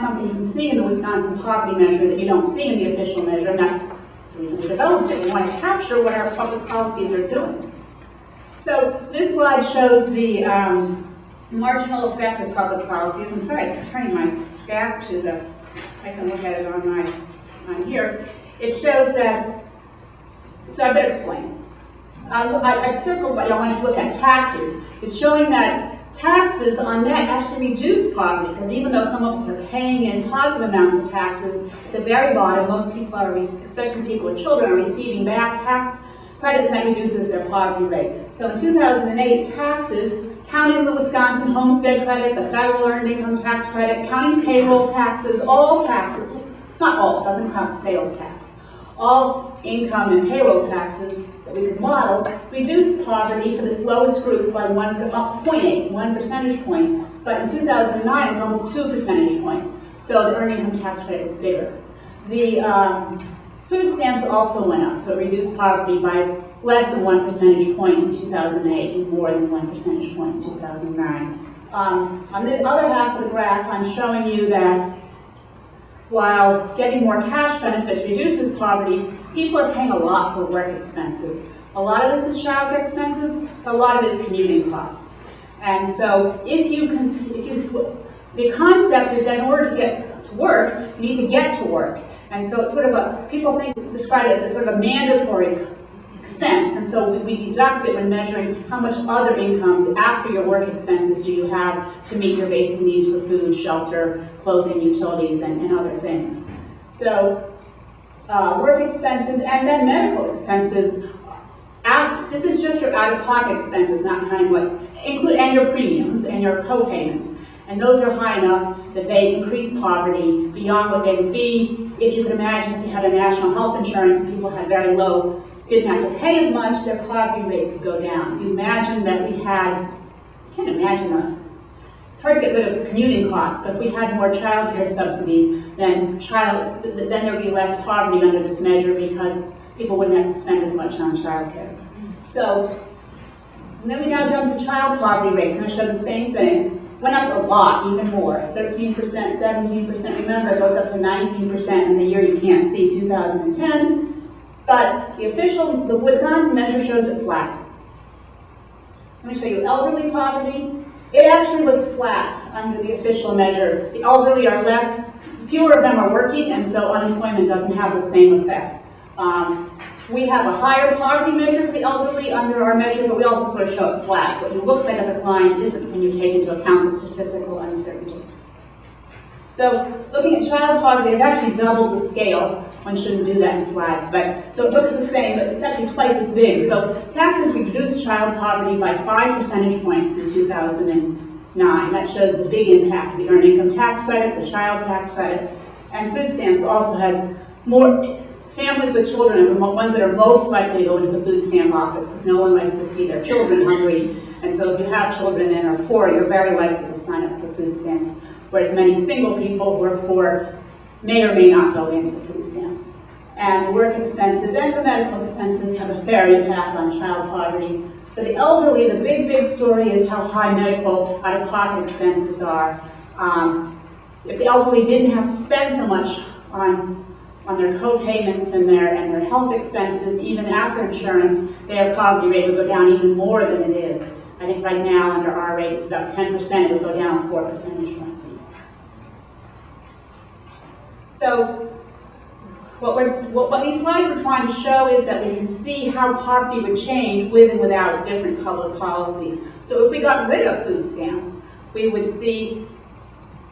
something you can see in the Wisconsin poverty measure that you don't see in the official measure, and that's the reason we developed it. We want to capture what our public policies are doing. So this slide shows the marginal effect of public policies. I'm sorry, I'm turning my back to the, I can look at it on here. It shows that, so I better explain. I've circled what I want you to look at, taxes. It's showing that taxes on net actually reduce poverty, because even though some of us are paying in positive amounts of taxes, at the very bottom, most people are, especially people with children, are receiving back tax credits, and that reduces their poverty rate. So in 2008, taxes, counting the Wisconsin homestead credit, the federal earned income tax credit, counting payroll taxes, all taxes, not all, it doesn't count sales tax, all income and payroll taxes that we could model reduced poverty for this lowest group by 1 percentage point. But in 2009, it was almost 2 percentage points. So the earned income tax credit was bigger. The food stamps also went up, so it reduced poverty by less than 1 percentage point in 2008 and more than 1 percentage point in 2009. On the other half of the graph, I'm showing you that while getting more cash benefits reduces poverty, people are paying a lot for work expenses. A lot of this is childcare expenses, but a lot of it is commuting costs. And so the concept is that in order to get to work, you need to get to work. And so it's sort of people describe it as a sort of a mandatory expense, and so we deduct it when measuring how much other income after your work expenses do you have to meet your basic needs for food, shelter, clothing, utilities, and other things. So work expenses and then medical expenses. This is just your out-of-pocket expenses, not counting and your premiums and your co-payments. And those are high enough that they increase poverty beyond what they would be if you could imagine if we had a national health insurance and people had very low, didn't have to pay as much, their poverty rate could go down. If you imagine that we had, I can't imagine it's hard to get rid of commuting costs, but if we had more child care subsidies, then there would be less poverty under this measure because people wouldn't have to spend as much on child care. So, and then we now jump to child poverty rates, and I show the same thing. Went up a lot, even more, 13%, 17%. Remember, it goes up to 19% in the year you can't see, 2010. But the Wisconsin measure shows it flat. Let me show you elderly poverty. It actually was flat under the official measure. The elderly are fewer of them are working, and so unemployment doesn't have the same effect. We have a higher poverty measure for the elderly under our measure, but we also sort of show it flat. What looks like a decline isn't when you take into account the statistical uncertainty. So looking at child poverty, they've actually doubled the scale. One shouldn't do that in slides, so it looks the same, but it's actually twice as big. So taxes reduced child poverty by 5 percentage points in 2009. That shows the big impact of the earned income tax credit, the child tax credit, and food stamps also has more. Families with children are the ones that are most likely to go into the food stamp office because no one likes to see their children hungry. And so if you have children and are poor, you're very likely to sign up for food stamps. Whereas many single people who are poor may or may not go into the food stamps. And the work expenses and the medical expenses have a fair impact on child poverty. For the elderly, the big story is how high medical out-of-pocket expenses are. If the elderly didn't have to spend so much on their co-payments and their health expenses, even after insurance, their poverty rate would go down even more than it is. I think right now, under our rate, it's about 10%. It would go down 4 percentage points. So what these slides were trying to show is that we can see how poverty would change with and without different public policies. So if we got rid of food stamps, we would see,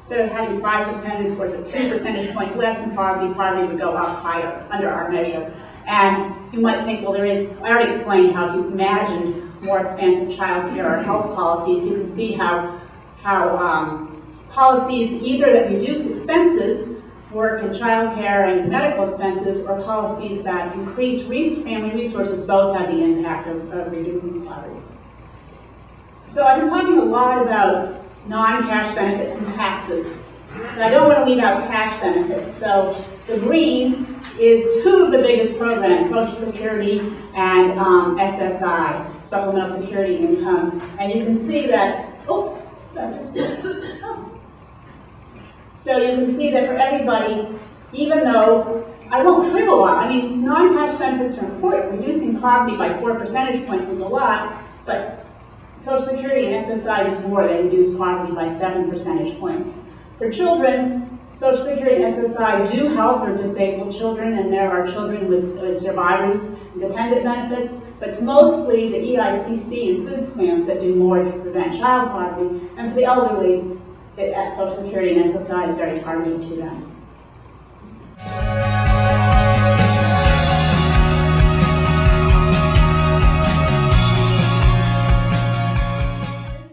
instead of having 5% or 2 percentage points less in poverty, poverty would go up higher under our measure. And you might think, well, I already explained how if you imagined more expansive child care or health policies, you can see how policies either that reduce expenses, work and child care and medical expenses, or policies that increase family resources both have the impact of reducing poverty. So I've been talking a lot about non-cash benefits and taxes. And I don't want to leave out cash benefits. So the green is 2 of the biggest programs, Social Security and SSI, Supplemental Security Income. And you can see that, So you can see that for everybody, even though I won't crib a lot, I mean, non-cash benefits are important. Reducing poverty by 4 percentage points is a lot, but Social Security and SSI do more. They reduce poverty by 7 percentage points. For children, Social Security and SSI do help for disabled children, and there are children with survivors and dependent benefits, but it's mostly the EITC and food stamps that do more to prevent child poverty, and for the elderly, Social Security and SSI is very targeted to them.